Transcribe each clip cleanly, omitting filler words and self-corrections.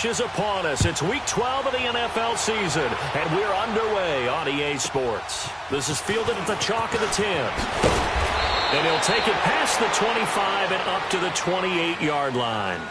stretch is upon us. It's Week 12 of the NFL season, and we're underway on EA Sports. This is fielded at the chalk of the 10. And he'll take it past the 25 and up to the 28-yard line.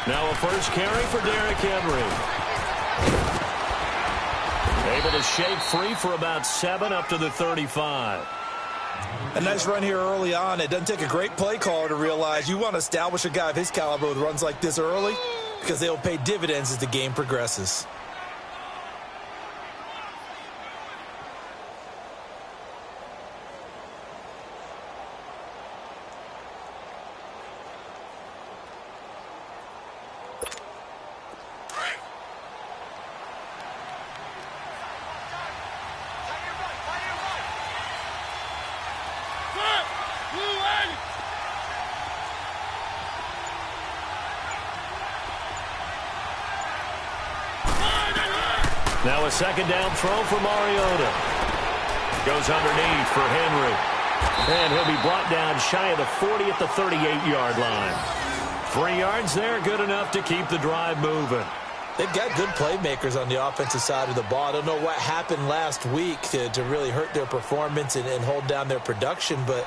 Now a first carry for Derrick Henry. Able to shake free for about 7 up to the 35. A nice run here early on. It doesn't take a great play caller to realize you want to establish a guy of his caliber with runs like this early because they'll pay dividends as the game progresses. Now a second down throw for Mariota. Goes underneath for Henry. And he'll be brought down shy of the 40 at the 38-yard line. 3 yards there, good enough to keep the drive moving. They've got good playmakers on the offensive side of the ball. I don't know what happened last week to really hurt their performance and hold down their production, but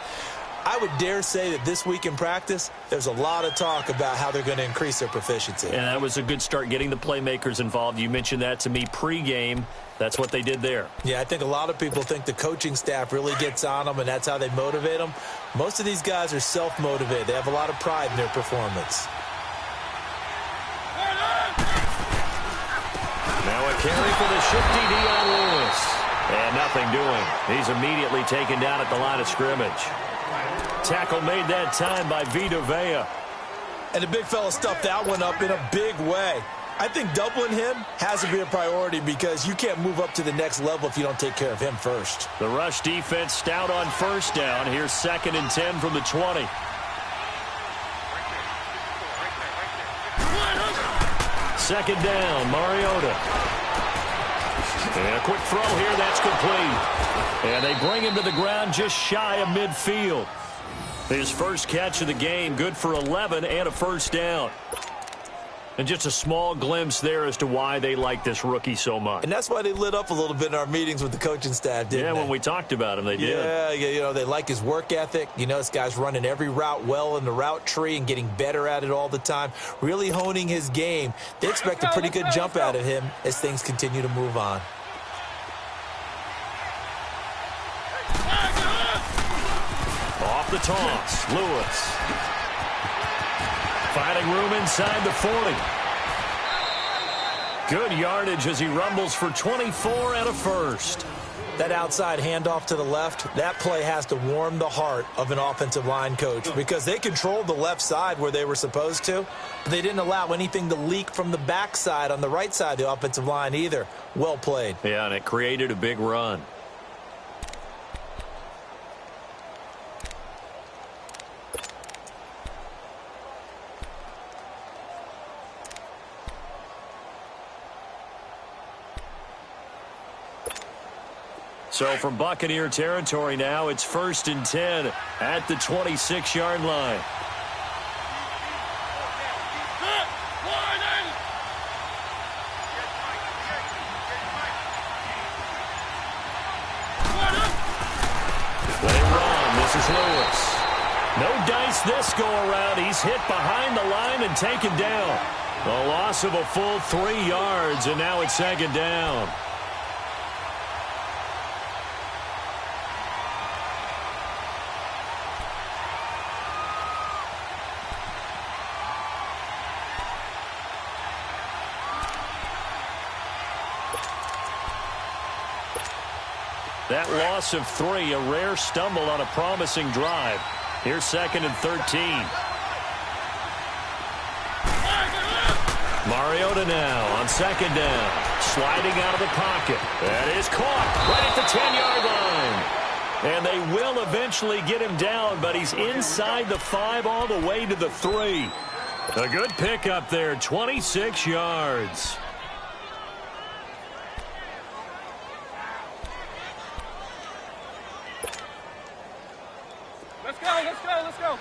I would dare say that this week in practice, there's a lot of talk about how they're going to increase their proficiency. And that was a good start getting the playmakers involved. You mentioned that to me pregame. That's what they did there. Yeah, I think a lot of people think the coaching staff really gets on them, and that's how they motivate them. Most of these guys are self-motivated. They have a lot of pride in their performance. Now a carry for the shifty Dion Lewis. And nothing doing. He's immediately taken down at the line of scrimmage. Tackle made that time by Vita Vea. And the big fella stuffed that one up in a big way. I think doubling him has to be a priority because you can't move up to the next level if you don't take care of him first. The rush defense stout on first down. Here's 2nd and 10 from the 20. Second down, Mariota. And a quick throw here, that's complete. And they bring him to the ground just shy of midfield. His first catch of the game, good for 11 and a first down. And just a small glimpse there as to why they like this rookie so much. And that's why they lit up a little bit in our meetings with the coaching staff, didn't they? Yeah, when we talked about him, they did. Yeah, you know, they like his work ethic. You know, this guy's running every route well in the route tree and getting better at it all the time, really honing his game. They expect a pretty good jump out of him as things continue to move on. Off the toss, Lewis. Finding room inside the 40. Good yardage as he rumbles for 24 and a first. That outside handoff to the left, that play has to warm the heart of an offensive line coach because they controlled the left side where they were supposed to, but they didn't allow anything to leak from the backside on the right side of the offensive line either. Well played. Yeah, and it created a big run. So from Buccaneer territory now, it's 1st and 10 at the 26-yard line. They run. This is Lewis. No dice this go around. He's hit behind the line and taken down. A loss of a full 3 yards, and now it's 2nd down. That loss of 3, a rare stumble on a promising drive. Here's 2nd and 13. Mariota now on 2nd down. Sliding out of the pocket. That is caught right at the 10-yard line. And they will eventually get him down, but he's inside the 5 all the way to the 3. A good pickup there, 26 yards. Let's go, let's go, let's go.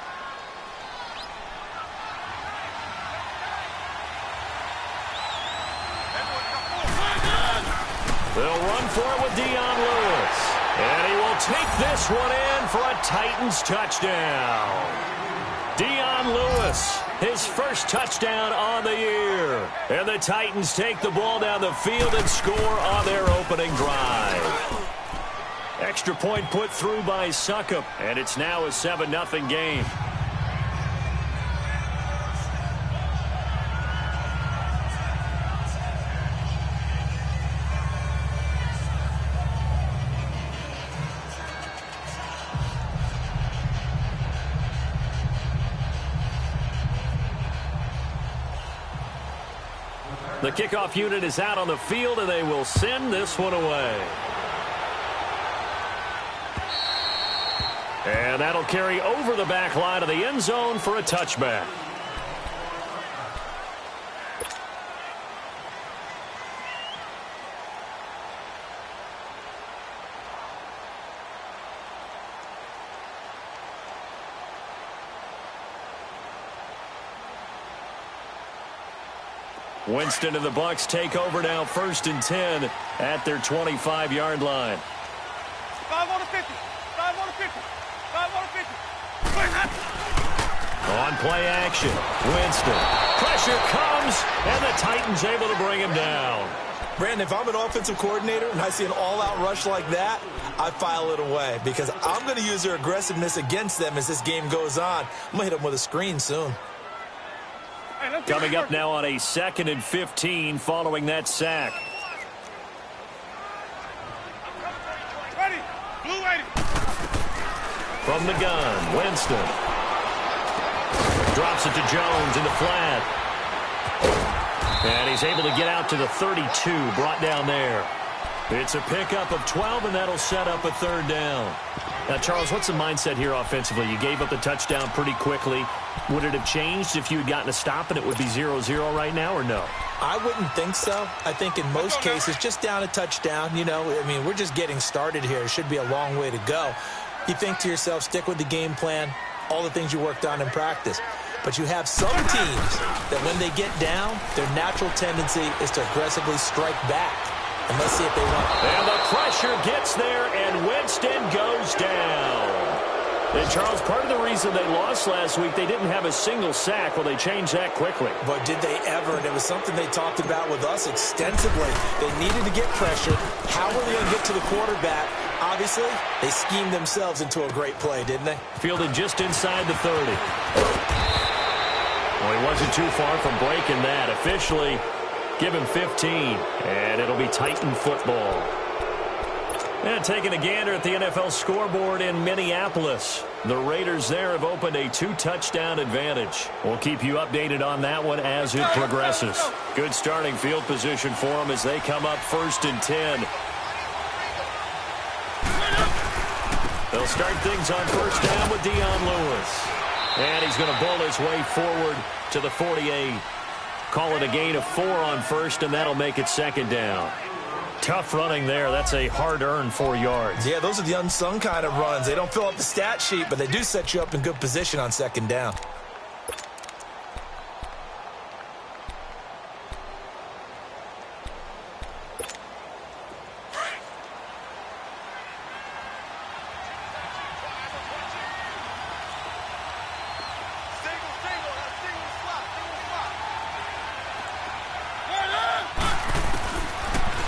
They'll run for it with Dion Lewis. And he will take this one in for a Titans touchdown. Dion Lewis, his first touchdown on the year. And the Titans take the ball down the field and score on their opening drive. Extra point put through by Succop, and it's now a 7-0 game. The kickoff unit is out on the field, and they will send this one away. And that'll carry over the back line of the end zone for a touchback. Winston and the Bucs take over now, 1st and 10 at their 25-yard line. 5 on the 50. 5 on the 50. 5 on the 50. On play action, Winston. Pressure comes, and the Titans able to bring him down. Brandon, if I'm an offensive coordinator and I see an all-out rush like that, I file it away because I'm going to use their aggressiveness against them as this game goes on. I'm going to hit them with a screen soon. Coming up now on a 2nd and 15 following that sack. Ready. Blue 80. From the gun, Winston. Drops it to Jones in the flat. And he's able to get out to the 32, brought down there. It's a pickup of 12, and that'll set up a 3rd down. Now, Charles, what's the mindset here offensively? You gave up the touchdown pretty quickly. Would it have changed if you had gotten a stop and it would be 0-0 right now, or no? I wouldn't think so. I think in most cases, just down a touchdown, you know, I mean, we're just getting started here. It should be a long way to go. You think to yourself, stick with the game plan, all the things you worked on in practice. But you have some teams that when they get down, their natural tendency is to aggressively strike back. And let's see if they want it. And the pressure gets there, and Winston goes down. And, Charles, part of the reason they lost last week, they didn't have a single sack. Well, they changed that quickly. But did they ever? And it was something they talked about with us extensively. They needed to get pressure. How were they going to get to the quarterback? Obviously, they schemed themselves into a great play, didn't they? Fielded just inside the 30. Well, he wasn't too far from breaking that. Officially, give him 15, and it'll be Titan football. And taking a gander at the NFL scoreboard in Minneapolis. The Raiders there have opened a 2-touchdown advantage. We'll keep you updated on that one as it progresses. Good starting field position for them as they come up 1st and 10. They'll start things on 1st down with Dion Lewis. And he's going to bowl his way forward to the 48. Call it a gain of 4 on 1st, and that'll make it 2nd down. Tough running there. That's a hard-earned 4 yards. Yeah, those are the unsung kind of runs. They don't fill up the stat sheet, but they do set you up in good position on 2nd down.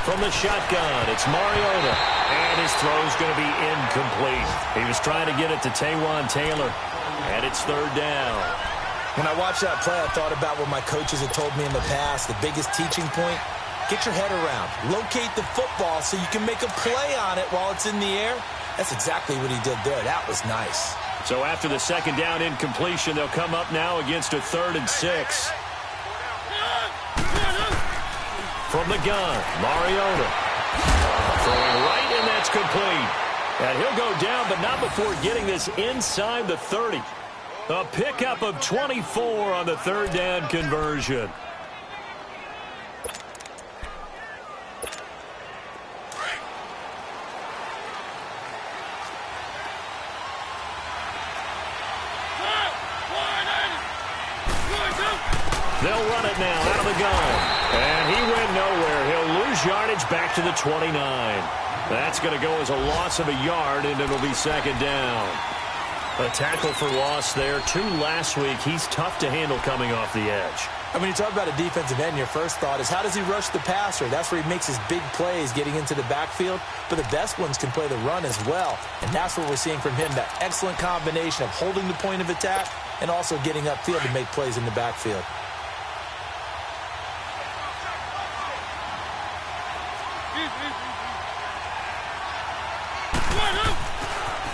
From the shotgun, it's Mariota. And his throw's going to be incomplete. He was trying to get it to Taywan Taylor. And it's 3rd down. When I watched that play, I thought about what my coaches had told me in the past. The biggest teaching point, get your head around. Locate the football so you can make a play on it while it's in the air. That's exactly what he did there. That was nice. So after the second down incompletion, they'll come up now against a 3rd and 6. From the gun, Mariota. Throwing right, and that's complete. And he'll go down, but not before getting this inside the 30. A pickup of 24 on the 3rd down conversion. They'll run it now out of the gun. And he went nowhere. He'll lose yardage back to the 29. That's going to go as a loss of a yard, and it'll be 2nd down. A tackle for loss there. 2 last week. He's tough to handle coming off the edge. I mean, you talk about a defensive end, your first thought is, how does he rush the passer? That's where he makes his big plays getting into the backfield. But the best ones can play the run as well. And that's what we're seeing from him, that excellent combination of holding the point of attack and also getting upfield to make plays in the backfield.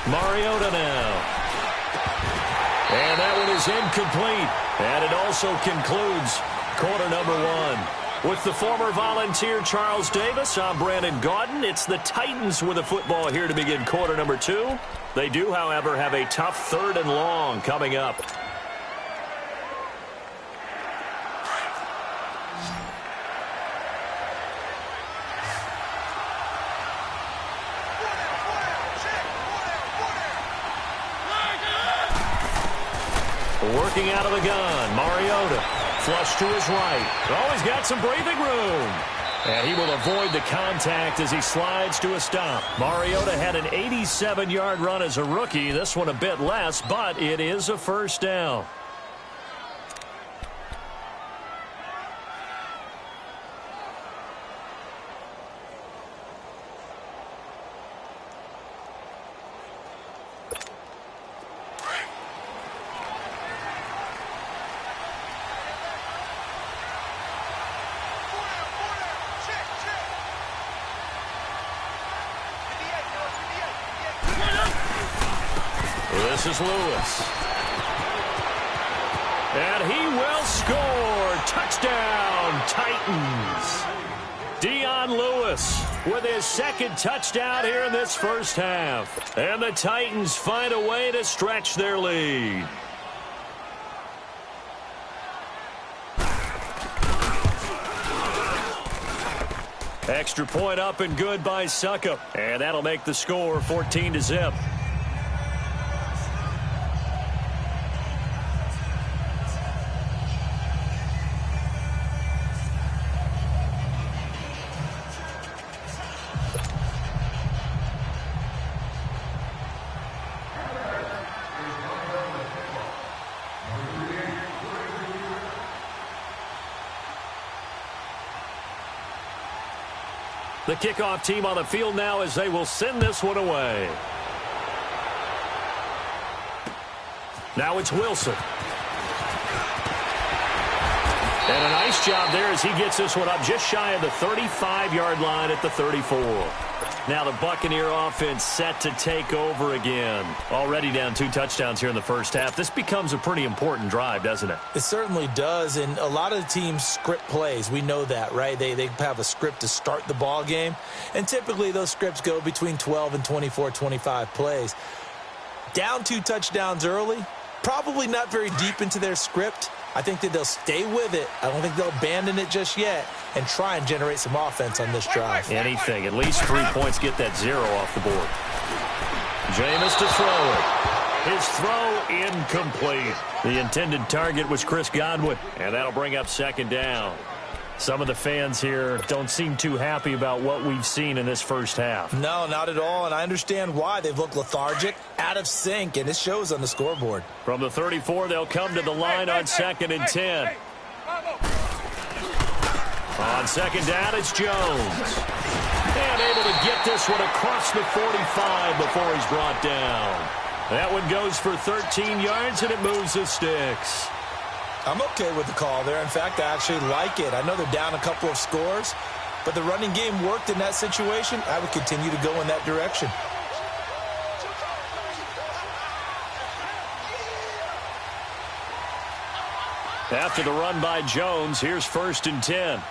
Mariota now. And that one is incomplete. And it also concludes quarter number 1. With the former Volunteer Charles Davis, I'm Brandon Gaudin. It's the Titans with the football here to begin quarter number 2. They do, however, have a tough 3rd and long coming up. Working out of the gun, Mariota. Flush to his right. Oh, he's got some breathing room. And he will avoid the contact as he slides to a stop. Mariota had an 87-yard run as a rookie. This one a bit less, but it is a 1st down. This is Lewis. And he will score. Touchdown, Titans. Dion Lewis with his 2nd touchdown here in this first half. And the Titans find a way to stretch their lead. Extra point up and good by Suckup. And that'll make the score 14-0. The kickoff team on the field now as they will send this one away. Now it's Wilson. And a nice job there as he gets this one up just shy of the 35-yard line at the 34. Now the Buccaneer offense set to take over again. Already down 2 touchdowns here in the first half. This becomes a pretty important drive, doesn't it? It certainly does, and a lot of the teams script plays. We know that, right? They have a script to start the ball game, and typically those scripts go between 12 and 24, 25 plays. Down 2 touchdowns early, probably not very deep into their script. I think that they'll stay with it. I don't think they'll abandon it just yet and try and generate some offense on this drive. Anything. At least 3 points get that 0 off the board. Jameis to throw it. His throw incomplete. The intended target was Chris Godwin, and that'll bring up 2nd down. Some of the fans here don't seem too happy about what we've seen in this first half. No, not at all, and I understand why. They've looked lethargic, out of sync, and it shows on the scoreboard. From the 34, they'll come to the line on 2nd and 10. On 2nd down, it's Jones. And able to get this one across the 45 before he's brought down. That one goes for 13 yards, and it moves the sticks. I'm okay with the call there. In fact, I actually like it. I know they're down a couple of scores, but the running game worked in that situation. I would continue to go in that direction. After the run by Jones, here's 1st and 10.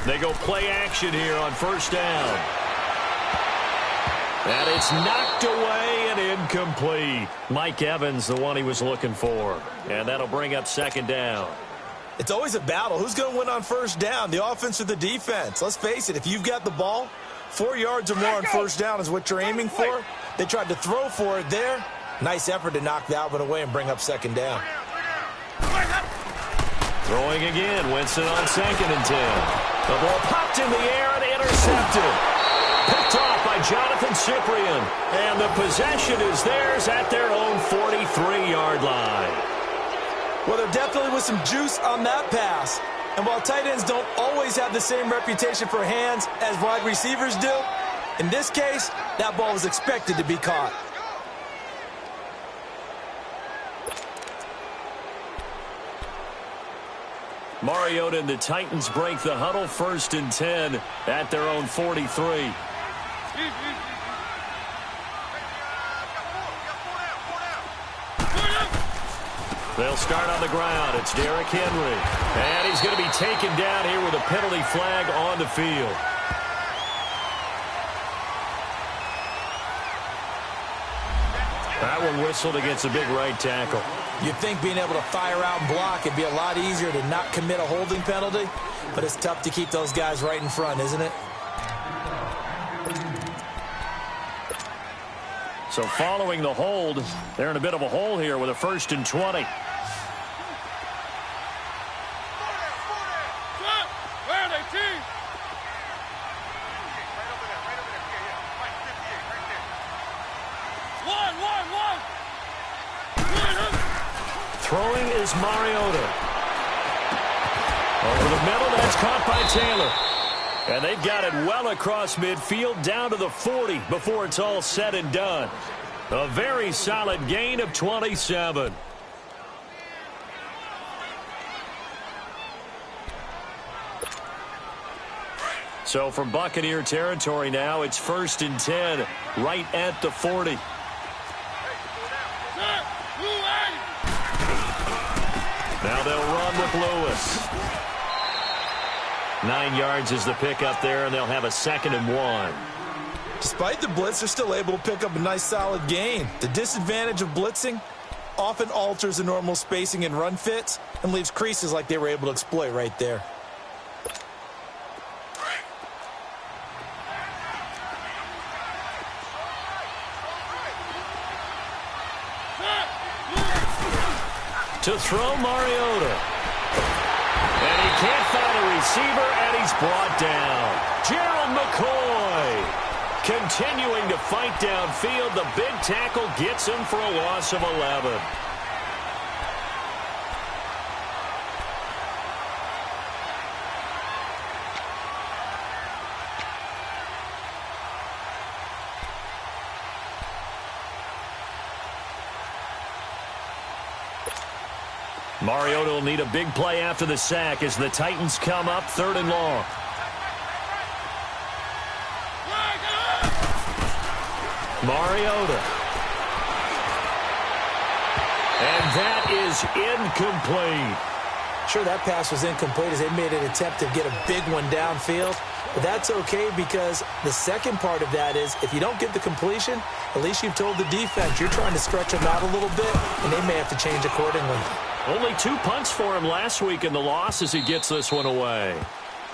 They go play action here on 1st down. And it's knocked away and incomplete. Mike Evans, the one he was looking for. And that'll bring up 2nd down. It's always a battle. Who's going to win on 1st down, the offense or the defense? Let's face it, if you've got the ball, 4 yards or more on 1st down is what you're aiming for. They tried to throw for it there. Nice effort to knock that one away and bring up 2nd down. Throwing again, Winston on 2nd and 10. The ball popped in the air and intercepted. Picked off by Jonathan Cyprien. And the possession is theirs at their own 43-yard line. Well, there definitely was some juice on that pass. And while tight ends don't always have the same reputation for hands as wide receivers do, in this case, that ball was expected to be caught. Mariota and the Titans break the huddle. 1st and 10 at their own 43. They'll start on the ground. It's Derrick Henry. And he's going to be taken down here with a penalty flag on the field. That one whistled against a big right tackle. You'd think being able to fire out and block it'd be a lot easier to not commit a holding penalty, but it's tough to keep those guys right in front, isn't it? So following the hold, they're in a bit of a hole here with a 1st and 20. Throwing is Mariota. Over the middle, that's caught by Taylor. And they've got it well across midfield down to the 40 before it's all said and done. A very solid gain of 27. So from Buccaneer territory now, it's 1st and 10 right at the 40. Now they'll run with Lewis. 9 yards is the pickup there, and they'll have a 2nd and 1. Despite the blitz, they're still able to pick up a nice solid gain. The disadvantage of blitzing often alters the normal spacing and run fits and leaves creases like they were able to exploit right there. To throw Mariota. And he can't find a receiver, and he's brought down. Gerald McCoy continuing to fight downfield. The big tackle gets him for a loss of 11. Mariota will need a big play after the sack as the Titans come up 3rd and long. Mariota. And that is incomplete. Sure, that pass was incomplete as they made an attempt to get a big one downfield. But that's okay because the second part of that is if you don't get the completion, at least you've told the defense you're trying to stretch them out a little bit, and they may have to change accordingly. Only 2 punts for him last week in the loss as he gets this one away.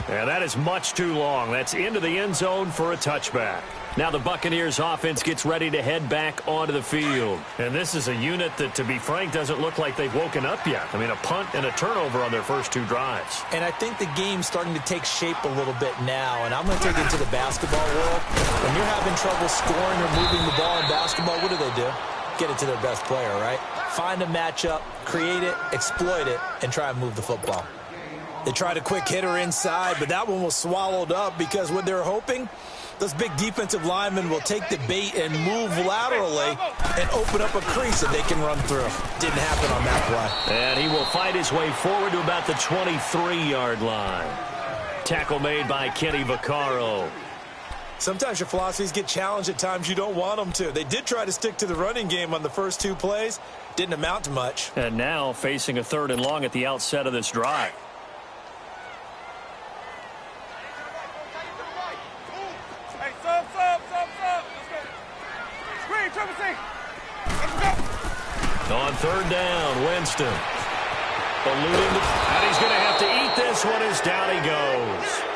And that is much too long. That's into the end zone for a touchback. Now the Buccaneers offense gets ready to head back onto the field. And this is a unit that, to be frank, doesn't look like they've woken up yet. I mean, a punt and a turnover on their first 2 drives. And I think the game's starting to take shape a little bit now. And I'm going to take it into the basketball world. When you're having trouble scoring or moving the ball in basketball, what do? Get it to their best player, right? Find a matchup, create it, exploit it, and try and move the football. They tried a quick hitter inside, but that one was swallowed up because what they're hoping, those big defensive linemen will take the bait and move laterally and open up a crease that they can run through. Didn't happen on that play. And he will fight his way forward to about the 23-yard line. Tackle made by Kenny Vaccaro. Sometimes your philosophies get challenged at times you don't want them to. They did try to stick to the running game on the first 2 plays. Didn't amount to much. And now facing a 3rd and long at the outset of this drive. Hey, sub. Let's go. Screen, triple C. Let's go. On 3rd down, Winston. And he's going to have to eat this one as down he goes.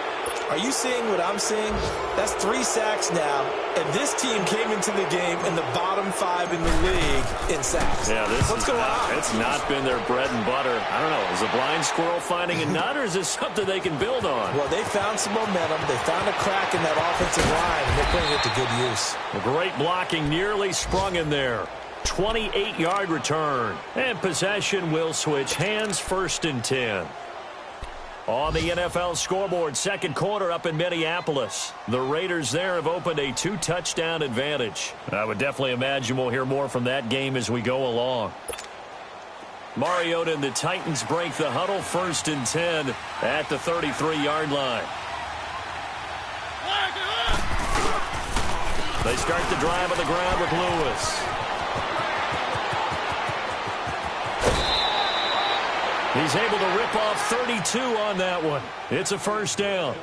Are you seeing what I'm seeing? That's 3 sacks now, and this team came into the game in the bottom 5 in the league in sacks. Yeah, What's going on? It's not been their bread and butter. I don't know. Is a blind squirrel finding a nut, or is this something they can build on? Well, they found some momentum. They found a crack in that offensive line, and they're putting it to good use. Great blocking nearly sprung in there. 28-yard return. And possession will switch hands, 1st and 10. On the NFL scoreboard, 2nd quarter up in Minneapolis. The Raiders there have opened a 2-touchdown advantage. I would definitely imagine we'll hear more from that game as we go along. Mariota and the Titans break the huddle, 1st and 10 at the 33-yard line. They start the drive on the ground with Lewis. He's able to rip off 32 on that one. It's a 1st down.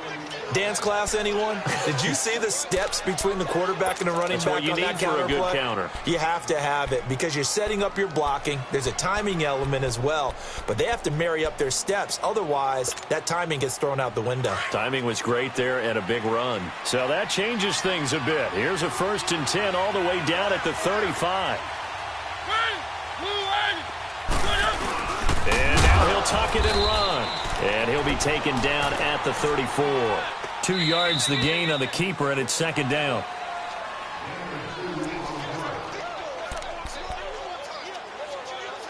Dance class, anyone? Did you see the steps between the quarterback and the running back on that counter play? That's what you need for a good counter. You have to have it because you're setting up your blocking. There's a timing element as well, but they have to marry up their steps. Otherwise, that timing gets thrown out the window. Timing was great there and a big run. So that changes things a bit. Here's a 1st and 10 all the way down at the 35. And now he'll tuck it and run. And he'll be taken down at the 34. 2 yards the gain on the keeper, and it's 2nd down.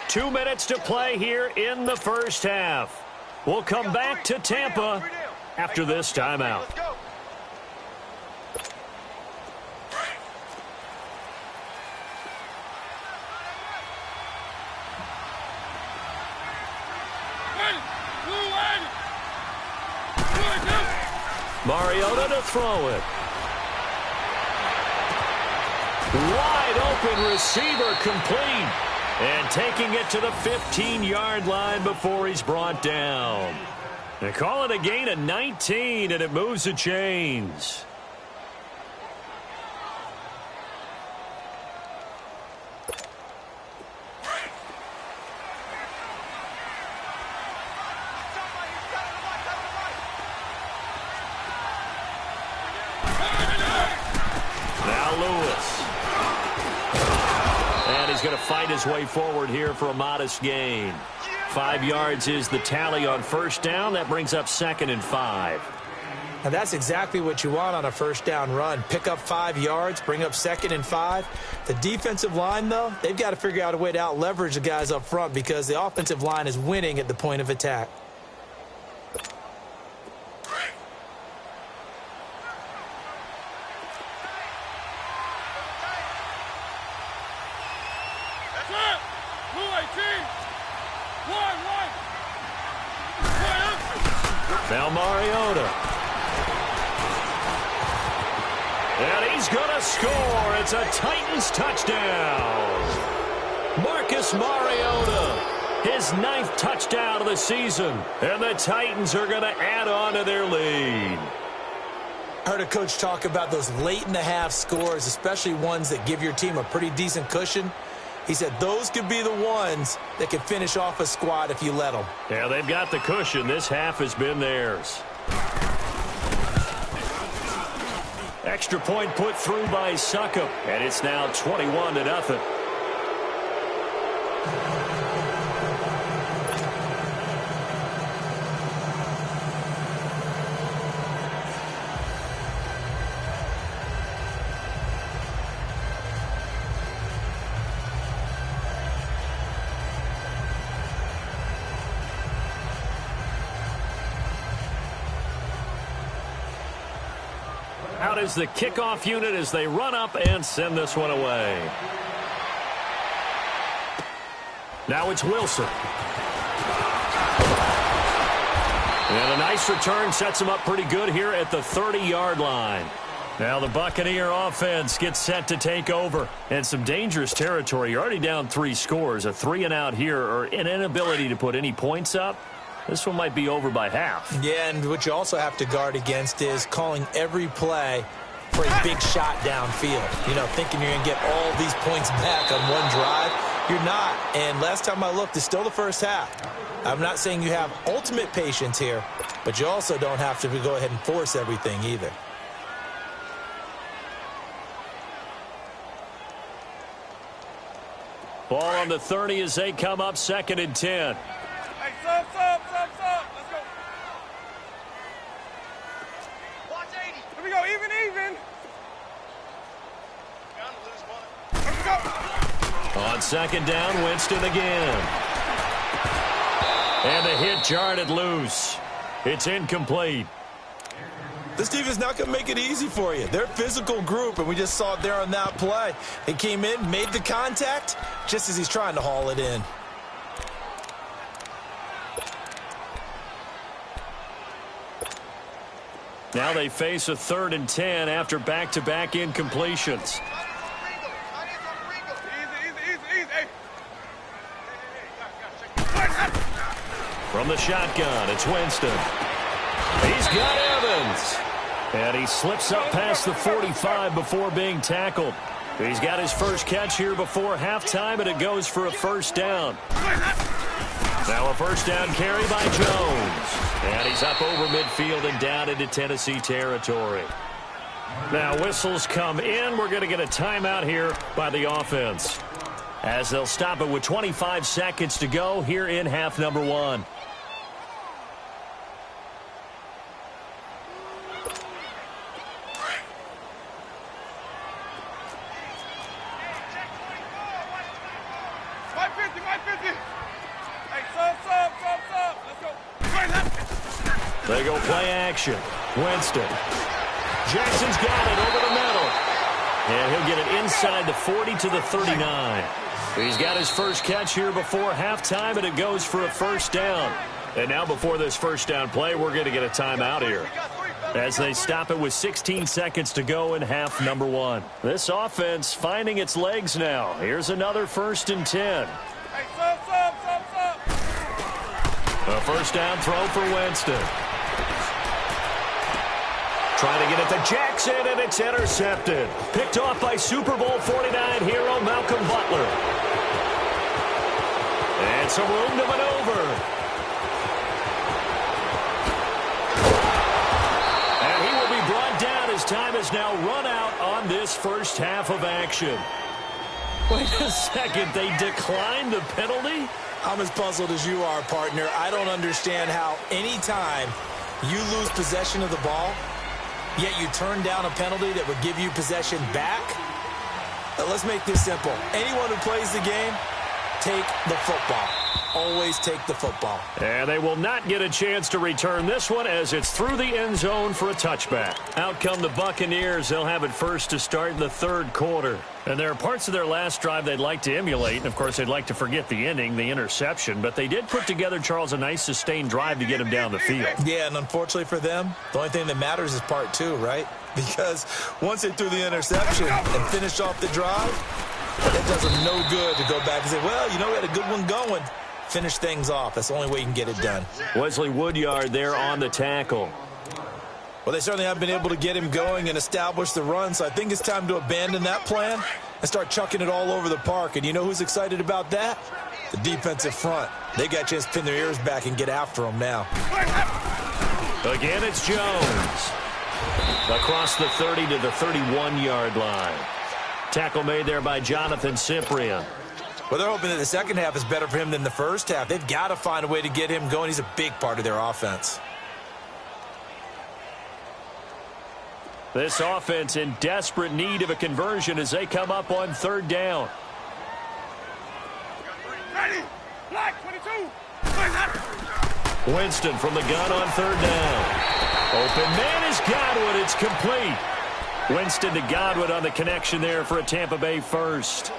Two minutes to play here in the 1st half. We'll come back to Tampa after this timeout. Mariota to throw it. Wide open receiver complete. And taking it to the 15-yard line before he's brought down. They call it a gain of 19, and it moves the chains. Going to fight his way forward here for a modest gain. 5 yards is the tally on 1st down. That brings up 2nd and 5. And that's exactly what you want on a 1st down run. Pick up 5 yards, bring up 2nd and 5. The defensive line, though, they've got to figure out a way to out-leverage the guys up front because the offensive line is winning at the point of attack. Now Mariota. And he's going to score. It's a Titans touchdown. Marcus Mariota, his 9th touchdown of the season. And the Titans are going to add on to their lead. I heard a coach talk about those late-in-the-half scores, especially ones that give your team a pretty decent cushion. He said those could be the ones that could finish off a squad if you let them. Yeah, they've got the cushion. This half has been theirs. Extra point put through by Succop, and it's now 21-0. Out is the kickoff unit as they run up and send this one away. Now it's Wilson. And a nice return sets him up pretty good here at the 30-yard line. Now the Buccaneer offense gets set to take over. And some dangerous territory. You're already down 3 scores. A 3-and-out here or an inability to put any points up. This one might be over by half. Yeah, and what you also have to guard against is calling every play for a big shot downfield. You know, thinking you're going to get all these points back on one drive. You're not. And last time I looked, it's still the first half. I'm not saying you have ultimate patience here, but you also don't have to go ahead and force everything either. Ball on the 30 as they come up 2nd and 10. Hey, sub. Let's go. Watch 80. Here we go, even. Let's go. On 2nd down, Winston again. And the hit jarred it loose. It's incomplete. This defense not going to make it easy for you. They're a physical group, and we just saw it there on that play. He came in, made the contact, just as he's trying to haul it in. Now they face a 3rd and 10 after back-to-back incompletions. Easy. From the shotgun, it's Winston. He's got Evans. And he slips up past the 45 before being tackled. He's got his first catch here before halftime, and it goes for a 1st down. Now a 1st down carry by Jones. And he's up over midfield and down into Tennessee territory. Now whistles come in. We're going to get a timeout here by the offense, as they'll stop it with 25 seconds to go here in half number 1. They go play action. Winston. Jackson's got it over the middle. And he'll get it inside the 40 to the 39. He's got his first catch here before halftime, and it goes for a 1st down. And now before this 1st down play, we're going to get a timeout here, as they stop it with 16 seconds to go in half number 1. This offense finding its legs now. Here's another 1st and 10. A 1st down throw for Winston. Trying to get it to Jackson, and it's intercepted. Picked off by Super Bowl 49 hero Malcolm Butler. And some room to maneuver. And he will be brought down as time has now run out on this first half of action. Wait a second, they declined the penalty? I'm as puzzled as you are, partner. I don't understand how any time you lose possession of the ball, yet you turn down a penalty that would give you possession back. Now, let's make this simple. Anyone who plays the game, take the football. Always take the football. And they will not get a chance to return this one, as it's through the end zone for a touchback. Out come the Buccaneers. They'll have it first to start in the 3rd quarter. And there are parts of their last drive they'd like to emulate. And, of course, they'd like to forget the ending, the interception. But they did put together, Charles, a nice sustained drive to get him down the field. Yeah, and unfortunately for them, the only thing that matters is part 2, right? Because once they threw the interception and finished off the drive, it does them no good to go back and say, well, you know, we had a good one going. Finish things off. That's the only way you can get it done. Wesley Woodyard there on the tackle. Well, they certainly have been able to get him going and establish the run, so I think it's time to abandon that plan and start chucking it all over the park. And you know who's excited about that? The defensive front. They got a chance to pin their ears back and get after him now. Again, it's Jones. Across the 30 to the 31-yard line. Tackle made there by Jonathan Cyprien. Well, they're hoping that the second half is better for him than the first half. They've got to find a way to get him going. He's a big part of their offense. This offense in desperate need of a conversion as they come up on 3rd down. Ready. Black 22. Winston from the gun on 3rd down. Open man is Godwin. It's complete. Winston to Godwin on the connection there for a Tampa Bay 1st.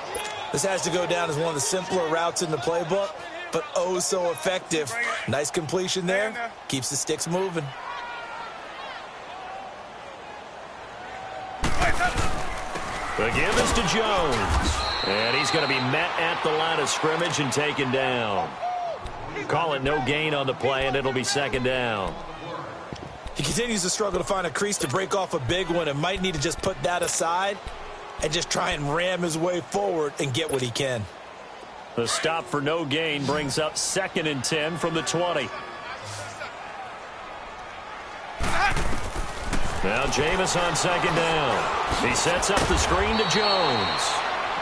This has to go down as one of the simpler routes in the playbook, but oh so effective. Nice completion there. Keeps the sticks moving. The give is to Jones. And he's going to be met at the line of scrimmage and taken down. Call it no gain on the play, and it'll be second down. He continues to struggle to find a crease to break off a big one and might need to just put that aside and just try and ram his way forward and get what he can. The stop for no gain brings up 2nd and 10 from the 20. Now Jameis on second down. He sets up the screen to Jones.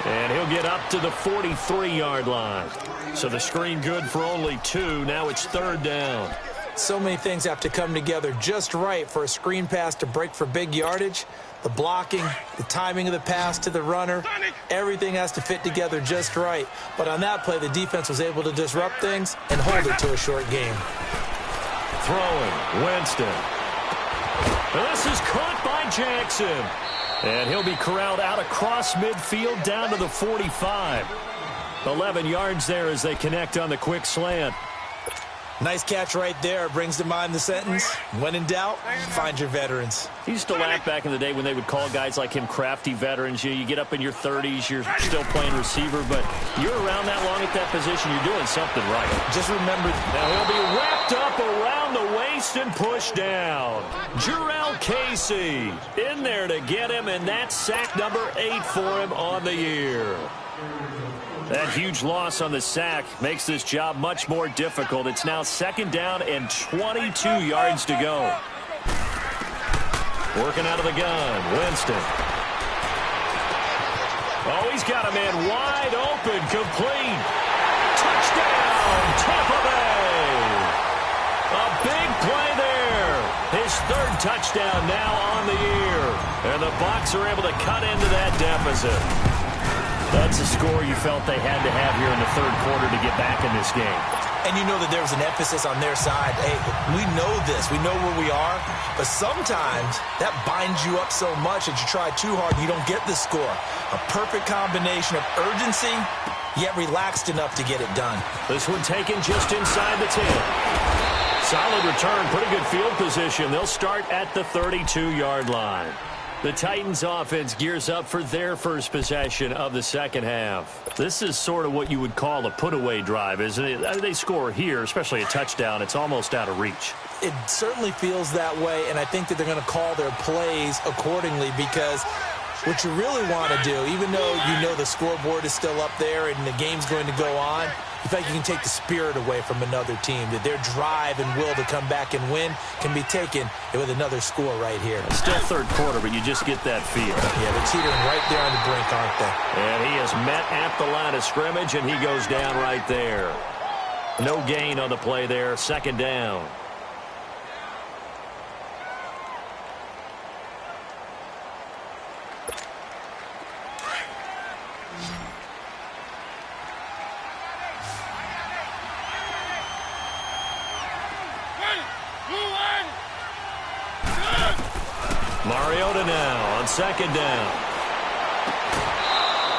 And he'll get up to the 43-yard line. So the screen good for only 2. Now it's 3rd down. So many things have to come together just right for a screen pass to break for big yardage. The blocking, the timing of the pass to the runner, everything has to fit together just right. But on that play, the defense was able to disrupt things and hold it to a short game. Throwing, Winston. This is caught by Jackson. And he'll be corralled out across midfield down to the 45. 11 yards there as they connect on the quick slant. Nice catch right there. Brings to mind the sentence, when in doubt, find your veterans. He used to laugh back in the day when they would call guys like him crafty veterans. You get up in your 30s, you're still playing receiver, but you're around that long at that position, you're doing something right. Just remember, now he'll be wrapped up around the waist and pushed down. Jarrell Casey in there to get him, and that's sack number 8 for him on the year. That huge loss on the sack makes this job much more difficult. It's now 2nd down and 22 yards to go. Working out of the gun, Winston. Oh, he's got a man wide open, complete. Touchdown, Tampa Bay. A big play there. His 3rd touchdown now on the year. And the Bucs are able to cut into that deficit. That's a score you felt they had to have here in the 3rd quarter to get back in this game. And you know that there was an emphasis on their side. Hey, we know this. We know where we are. But sometimes that binds you up so much that you try too hard and you don't get the score. A perfect combination of urgency, yet relaxed enough to get it done. This one taken just inside the 10. Solid return, pretty good field position. They'll start at the 32-yard line. The Titans offense gears up for their first possession of the second half. This is sort of what you would call a put-away drive, isn't it? They score here, especially a touchdown. It's almost out of reach. It certainly feels that way, and I think that they're going to call their plays accordingly because what you really want to do, even though you know the scoreboard is still up there and the game's going to go on, you feel like you can take the spirit away from another team, that their drive and will to come back and win can be taken with another score right here. It's still 3rd quarter, but you just get that feel. Yeah, they're teetering right there on the brink, aren't they? And he is met at the line of scrimmage, and he goes down right there. No gain on the play there, 2nd down. Mariota now on 2nd down.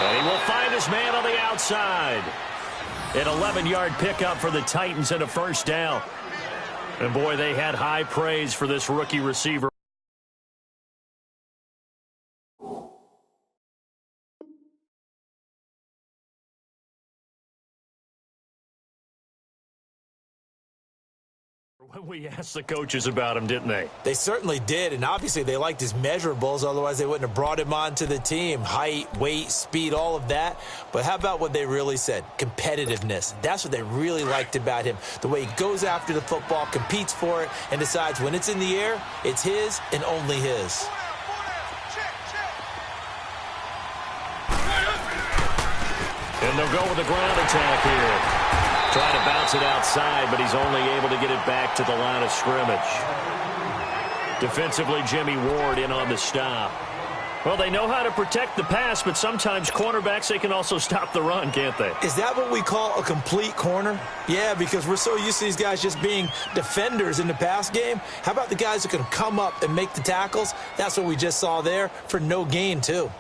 And he will find his man on the outside. An 11-yard pickup for the Titans and a 1st down. And boy, they had high praise for this rookie receiver. When we asked the coaches about him, didn't they? They certainly did, and obviously they liked his measurables, otherwise they wouldn't have brought him onto the team. Height, weight, speed, all of that. But how about what they really said? Competitiveness. That's what they really liked about him. The way he goes after the football, competes for it, and decides when it's in the air, it's his and only his. And they'll go with the ground attack here. Trying to bounce it outside, but he's only able to get it back to the line of scrimmage. Defensively, Jimmy Ward in on the stop. Well, they know how to protect the pass, but sometimes cornerbacks, they can also stop the run, can't they? Is that what we call a complete corner? Yeah, because we're so used to these guys just being defenders in the pass game. How about the guys who can come up and make the tackles? That's what we just saw there for no gain, too.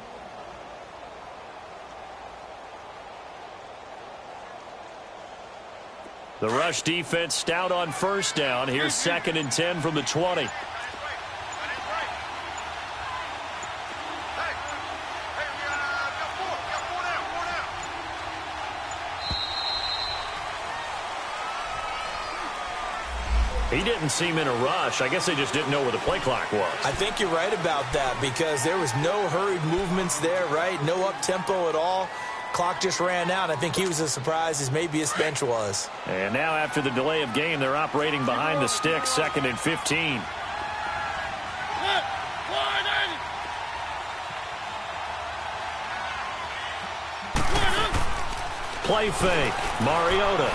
The rush defense stout on 1st down. Here's 2nd and 10 from the 20. He didn't seem in a rush. I guess they just didn't know where the play clock was. I think you're right about that because there was no hurried movements there, right? No up-tempo at all. Clock just ran out. I think he was as surprised as maybe his bench was. And now after the delay of game, they're operating behind the stick, 2nd and 15. Play fake. Mariota.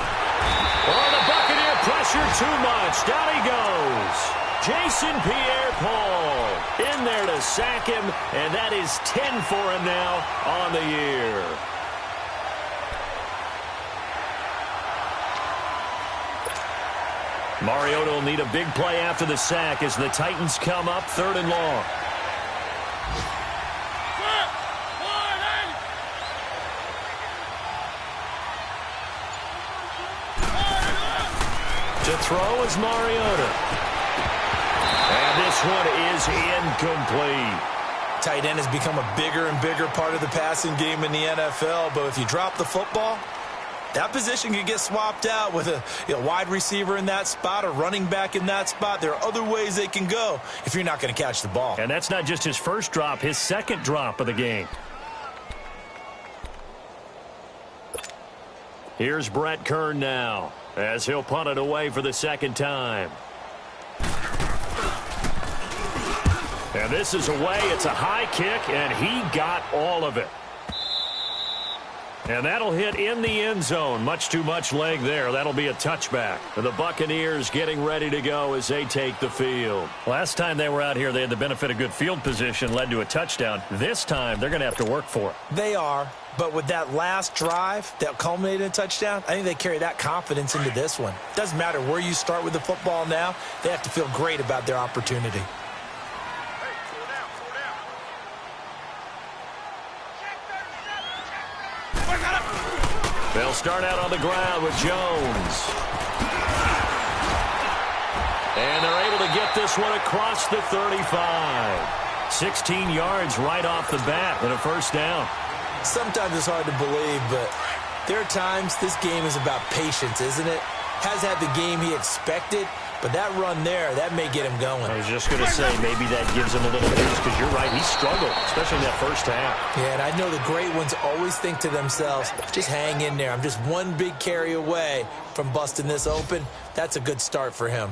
Oh, the Buccaneer pressure too much. Down he goes. Jason Pierre-Paul in there to sack him, and that is 10 for him now on the year. Mariota will need a big play after the sack as the Titans come up 3rd and long. To throw is Mariota. And this one is incomplete. Tight end has become a bigger and bigger part of the passing game in the NFL, but if you drop the football, that position could get swapped out with a wide receiver in that spot, a running back in that spot. There are other ways they can go if you're not going to catch the ball. And that's not just his first drop, his second drop of the game. Here's Brett Kern now, as he'll punt it away for the second time. And this is away. It's a high kick, and he got all of it. And that'll hit in the end zone. Much too much leg there. That'll be a touchback. The Buccaneers getting ready to go as they take the field. Last time they were out here, they had the benefit of good field position, led to a touchdown. This time, they're going to have to work for it. They are, but with that last drive that culminated in a touchdown, I think they carry that confidence into this one. Doesn't matter where you start with the football now. They have to feel great about their opportunity. They'll start out on the ground with Jones. And they're able to get this one across the 35. 16 yards right off the bat and a first down. Sometimes it's hard to believe, but there are times this game is about patience, isn't it? Has had the game he expected, but that run there, that may get him going. I was just going to say, maybe that gives him a little boost because you're right, he struggled, especially in that first half. Yeah, and I know the great ones always think to themselves, just hang in there. I'm just one big carry away from busting this open. That's a good start for him.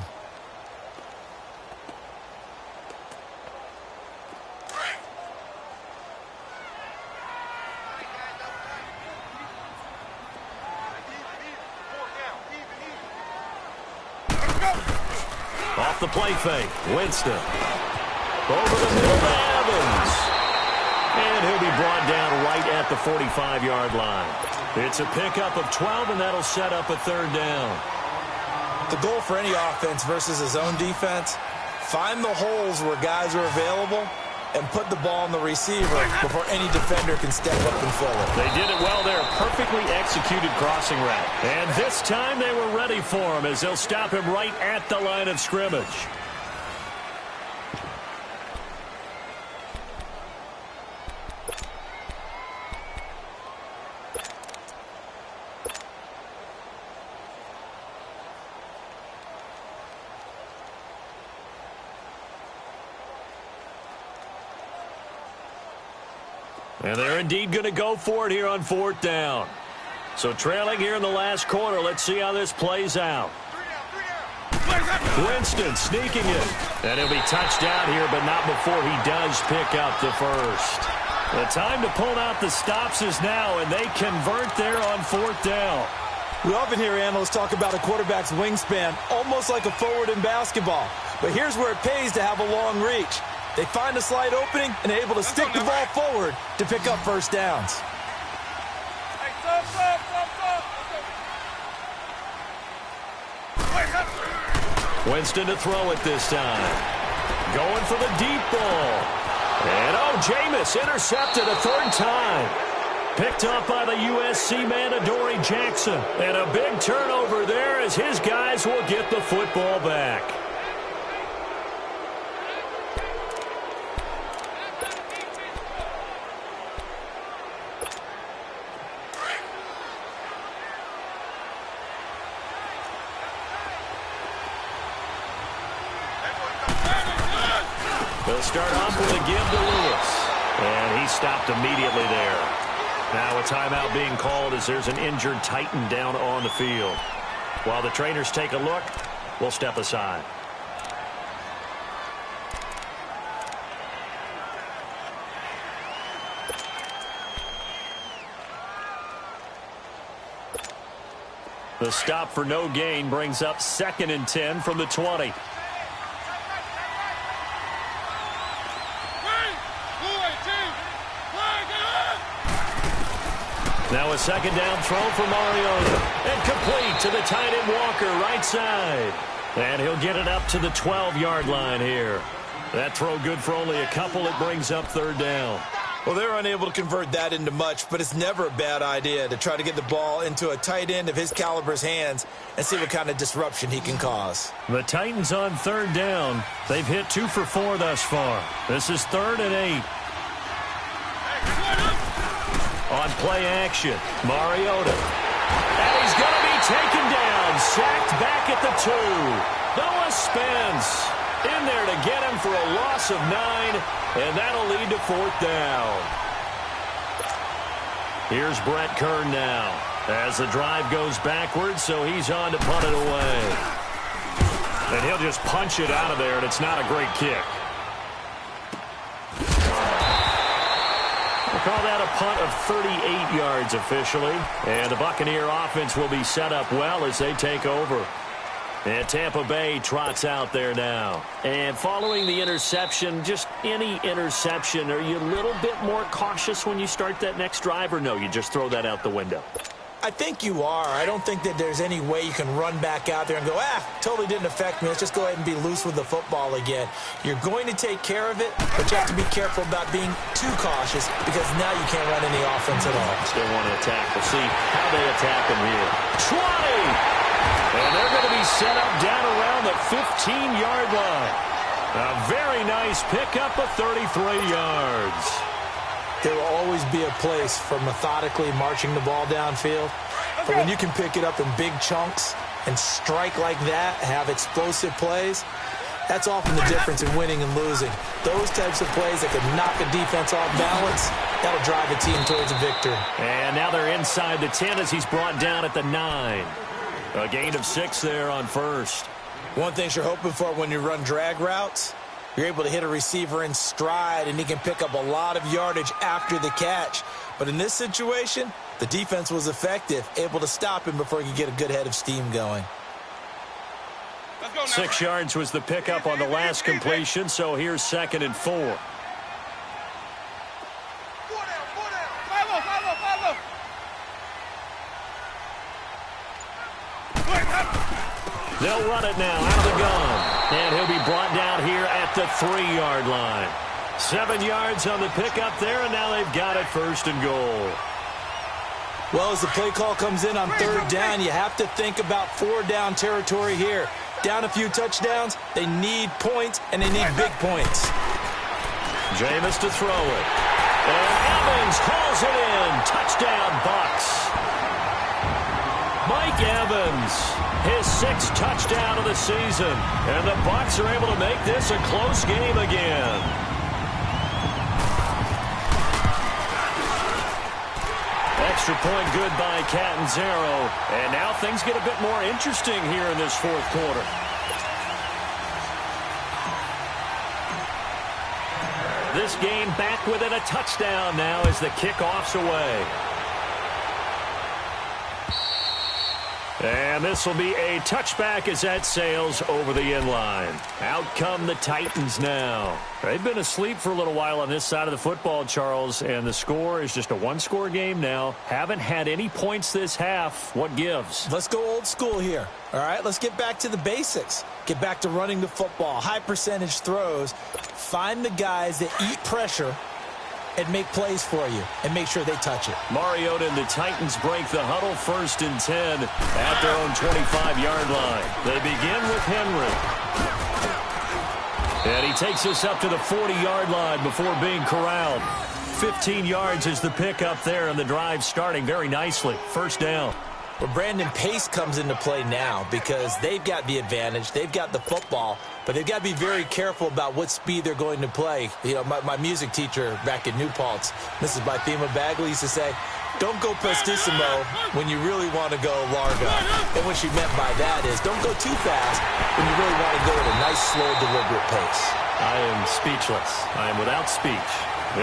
Off the play fake, Winston. Over the middle to Evans. And he'll be brought down right at the 45-yard line. It's a pickup of 12, and that'll set up a third down. The goal for any offense versus his own defense, find the holes where guys are available and put the ball on the receiver before any defender can step up and fill it. They did it well there. Perfectly executed crossing route. And this time they were ready for him as they'll stop him right at the line of scrimmage. And they're indeed going to go for it here on 4th down. So trailing here in the last quarter. Let's see how this plays out. Winston sneaking it. And he'll be touched down here, but not before he does pick up the first. The time to pull out the stops is now, and they convert there on 4th down. We often hear analysts talk about a quarterback's wingspan, almost like a forward in basketball. But here's where it pays to have a long reach. They find a slight opening and are able to stick the ball forward to pick up first downs. Winston to throw it this time. Going for the deep ball. And Jameis intercepted a third time. Picked up by the USC man, Adoree Jackson. And a big turnover there as his guys will get the football back. They'll start off with a give to Lewis. And he stopped immediately there. Now a timeout being called as there's an injured Titan down on the field. While the trainers take a look, we'll step aside. The stop for no gain brings up 2nd and 10 from the 20. Now a 2nd down throw for Mariota. And complete to the tight end Walker, right side. And he'll get it up to the 12-yard line here. That throw good for only a couple. It brings up 3rd down. Well, they're unable to convert that into much, but it's never a bad idea to try to get the ball into a tight end of his caliber's hands and see what kind of disruption he can cause. The Titans on 3rd down. They've hit 2 for 4 thus far. This is 3rd and 8. On play action, Mariota. And he's going to be taken down, sacked back at the 2. Noah Spence in there to get him for a loss of 9, and that'll lead to 4th down. Here's Brett Kern now as the drive goes backwards, so he's on to punt it away. And he'll just punch it out of there, and it's not a great kick. We'll call that a punt of 38 yards officially. And the Buccaneer offense will be set up well as they take over. And Tampa Bay trots out there now. And following the interception, just any interception, are you a little bit more cautious when you start that next drive, or no, you just throw that out the window? I think you are. I don't think that there's any way you can run back out there and go, totally didn't affect me. Let's just go ahead and be loose with the football again. You're going to take care of it, but you have to be careful about being too cautious because now you can't run any offense at all. Still want to attack. We'll see how they attack him here. 20! And they're going to be set up down around the 15-yard line. A very nice pickup of 33 yards. There will always be a place for methodically marching the ball downfield. But when you can pick it up in big chunks and strike like that, have explosive plays, that's often the difference in winning and losing. Those types of plays that can knock a defense off balance, that'll drive a team towards a victory. And now they're inside the 10 as he's brought down at the 9. A gain of 6 there on 1st. One thing you're hoping for when you run drag routes, you're able to hit a receiver in stride, and he can pick up a lot of yardage after the catch. But in this situation, the defense was effective, able to stop him before he could get a good head of steam going. 6 yards was the pickup on the last completion, so here's 2nd and 4. They'll run it now out of the gun. And he'll be brought down here at the 3-yard line. 7 yards on the pickup there, and now they've got it 1st and goal. Well, as the play call comes in on 3rd down, you have to think about 4-down territory here. Down a few touchdowns, they need points, and they need big points. Jameis to throw it. And Evans calls it in. Touchdown, Bucs. Mike Evans, his 6th touchdown of the season. And the Bucs are able to make this a close game again. Extra point good by Catanzaro. And now things get a bit more interesting here in this 4th quarter. This game back within a touchdown now as the kickoff's away. And this will be a touchback as that sails over the end line. Out come the Titans now. They've been asleep for a little while on this side of the football, Charles, and the score is just a 1-score game now. Haven't had any points this half. What gives? Let's go old school here. All right, let's get back to the basics. Get back to running the football, high percentage throws. Find the guys that eat pressure and make plays for you, and make sure they touch it. Mariota and the Titans break the huddle 1st and 10 at their own 25-yard line. They begin with Henry. And he takes us up to the 40-yard line before being corralled. 15 yards is the pickup there, and the drive starting very nicely. 1st down. Well, Brandon, pace comes into play now because they've got the advantage. They've got the football, but they've got to be very careful about what speed they're going to play. You know, my music teacher back in New Paltz, Mrs. Bythema Bagley, used to say, don't go prestissimo when you really want to go larga. And what she meant by that is don't go too fast when you really want to go at a nice, slow, deliberate pace. I am speechless. I am without speech.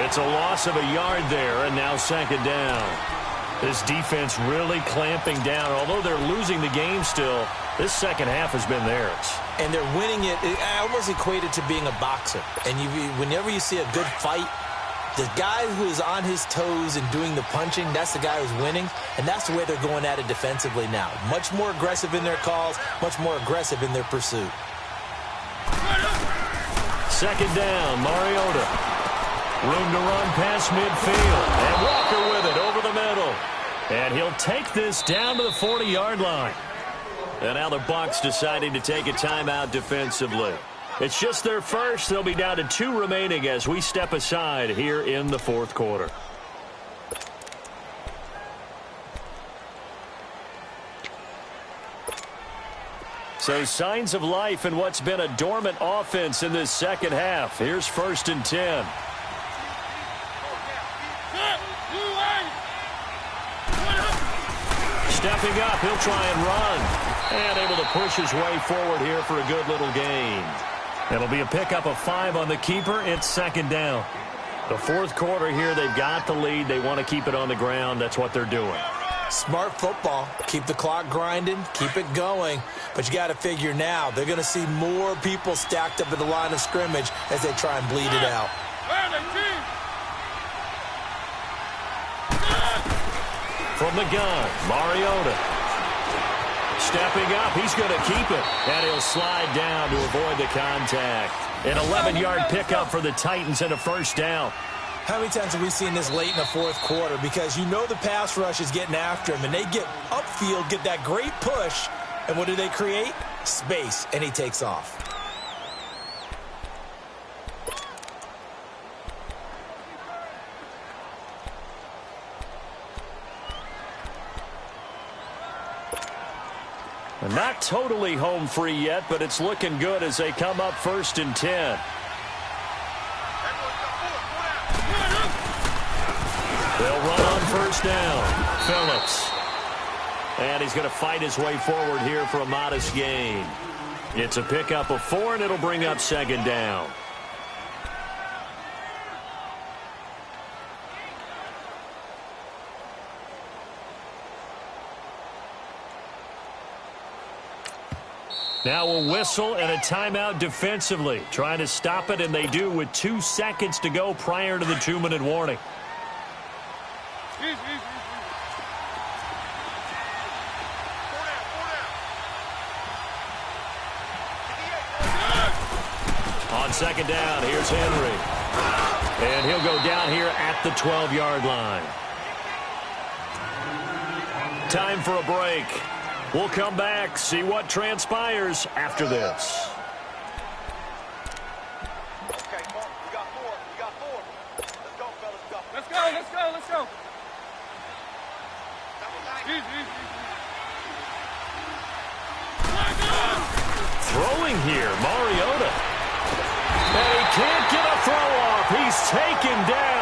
It's a loss of a yard there, and now second down. This defense really clamping down. Although they're losing the game still, this second half has been theirs. And they're winning it. I almost equate it to being a boxer. And whenever you see a good fight, the guy who is on his toes and doing the punching, that's the guy who's winning. And that's the way they're going at it defensively now. Much more aggressive in their calls, much more aggressive in their pursuit. Second down, Mariota. Room to run past midfield. And Walker with it over the middle. And he'll take this down to the 40-yard line. And now the Bucs deciding to take a timeout defensively. It's just their first. They'll be down to 2 remaining as we step aside here in the fourth quarter. So signs of life in what's been a dormant offense in this second half. Here's 1st and 10. Stepping up, he'll try and run. And able to push his way forward here for a good little gain. It'll be a pickup of 5 on the keeper. It's second down. The fourth quarter here, they've got the lead. They want to keep it on the ground. That's what they're doing. Smart football. Keep the clock grinding. Keep it going. But you got to figure now, they're going to see more people stacked up at the line of scrimmage as they try and bleed it out. From the gun, Mariota. Stepping up, he's going to keep it. And he'll slide down to avoid the contact. An 11-yard pickup for the Titans and a first down. How many times have we seen this late in the fourth quarter? Because you know the pass rush is getting after him, and they get upfield, get that great push, and what do they create? Space, and he takes off. Not totally home free yet, but it's looking good as they come up 1st and 10. They'll run on first down. Phillips. And he's going to fight his way forward here for a modest gain. It's a pickup of 4, and it'll bring up second down. Now a whistle and a timeout defensively. Trying to stop it, and they do with 2 seconds to go prior to the 2-minute warning. On second down, here's Henry. And he'll go down here at the 12-yard line. Time for a break. We'll come back, see what transpires after this. Okay, Mark, we got 4. We got 4. Let's go, fellas. Let's go. Let's go. Let's go. Throwing here, Mariota. And he can't get a throw off. He's taken down.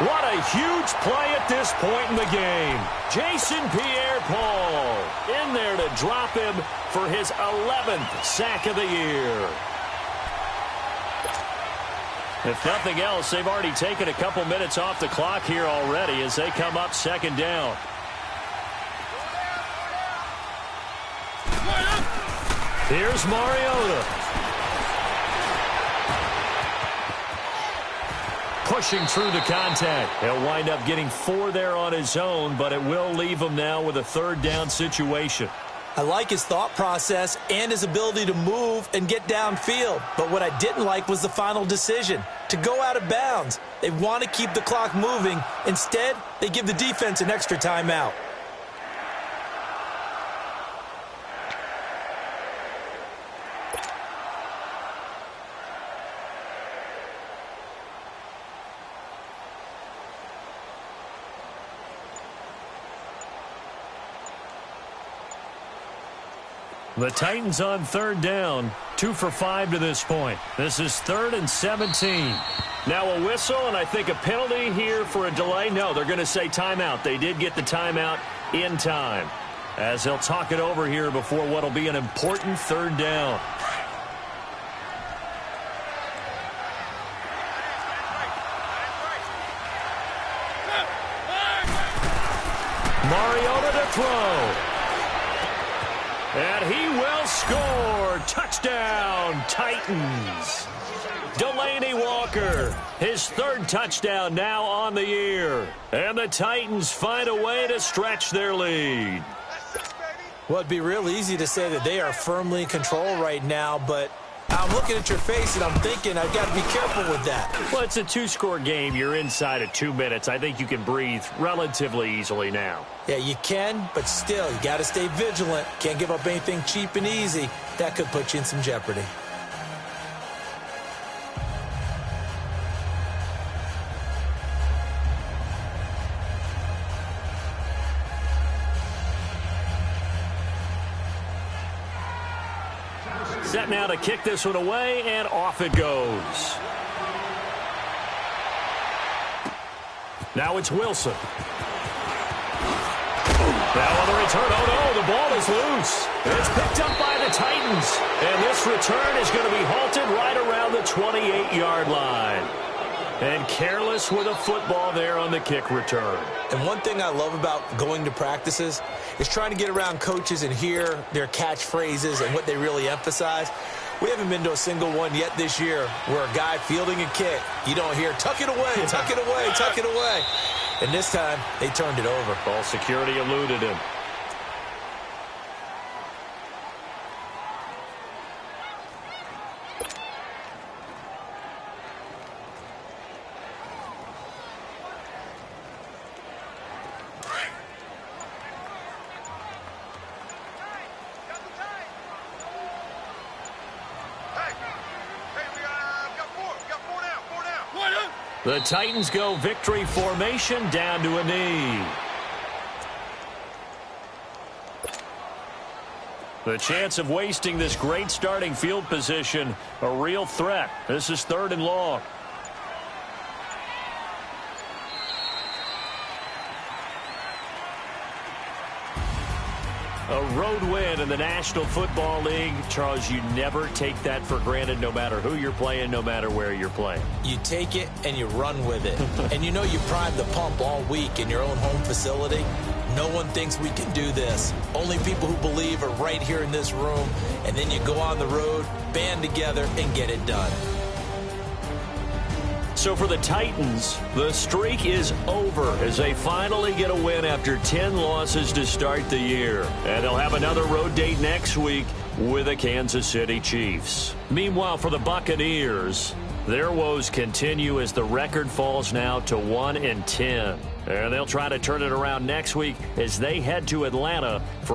What a huge play at this point in the game. Jason Pierre-Paul in there to drop him for his 11th sack of the year. If nothing else, they've already taken a couple minutes off the clock here already as they come up second down. Here's Mariota. Pushing through the contact. He'll wind up getting 4 there on his own, but it will leave him now with a 3rd down situation. I like his thought process and his ability to move and get downfield. But what I didn't like was the final decision, to go out of bounds. They want to keep the clock moving. Instead, they give the defense an extra timeout. The Titans on third down, 2 for 5 to this point. This is 3rd and 17. Now a whistle, and I think a penalty here for a delay. No, they're going to say timeout. They did get the timeout in time, as they'll talk it over here before what will be an important third down. Mariota to throw. And he will score. Touchdown, Titans. Delaney Walker, his 3rd touchdown now on the year. And the Titans find a way to stretch their lead. Well, it'd be real easy to say that they are firmly in control right now, but I'm looking at your face and I'm thinking I've got to be careful with that. Well, it's a 2-score game. You're inside of 2 minutes. I think you can breathe relatively easily now. Yeah, you can, but still, you got to stay vigilant. Can't give up anything cheap and easy. That could put you in some jeopardy. Set now to kick this one away, and off it goes. Now it's Wilson. Now on the return, oh no, the ball is loose. It's picked up by the Titans, and this return is going to be halted right around the 28-yard line. And careless with a football there on the kick return. And one thing I love about going to practices is trying to get around coaches and hear their catchphrases and what they really emphasize. We haven't been to a single one yet this year where a guy fielding a kick, you don't hear, tuck it away, tuck it away, tuck it away. And this time, they turned it over. Ball security eluded him. The Titans go victory formation down to a knee. The chance of wasting this great starting field position, a real threat. This is 3rd and long. A road win in the National Football League. Charles, you never take that for granted, no matter who you're playing, no matter where you're playing. You take it and you run with it. And you know you primed the pump all week in your own home facility. No one thinks we can do this. Only people who believe are right here in this room. And then you go on the road, band together, and get it done. So for the Titans, the streak is over as they finally get a win after 10 losses to start the year. And they'll have another road date next week with the Kansas City Chiefs. Meanwhile, for the Buccaneers, their woes continue as the record falls now to 1-10. And they'll try to turn it around next week as they head to Atlanta for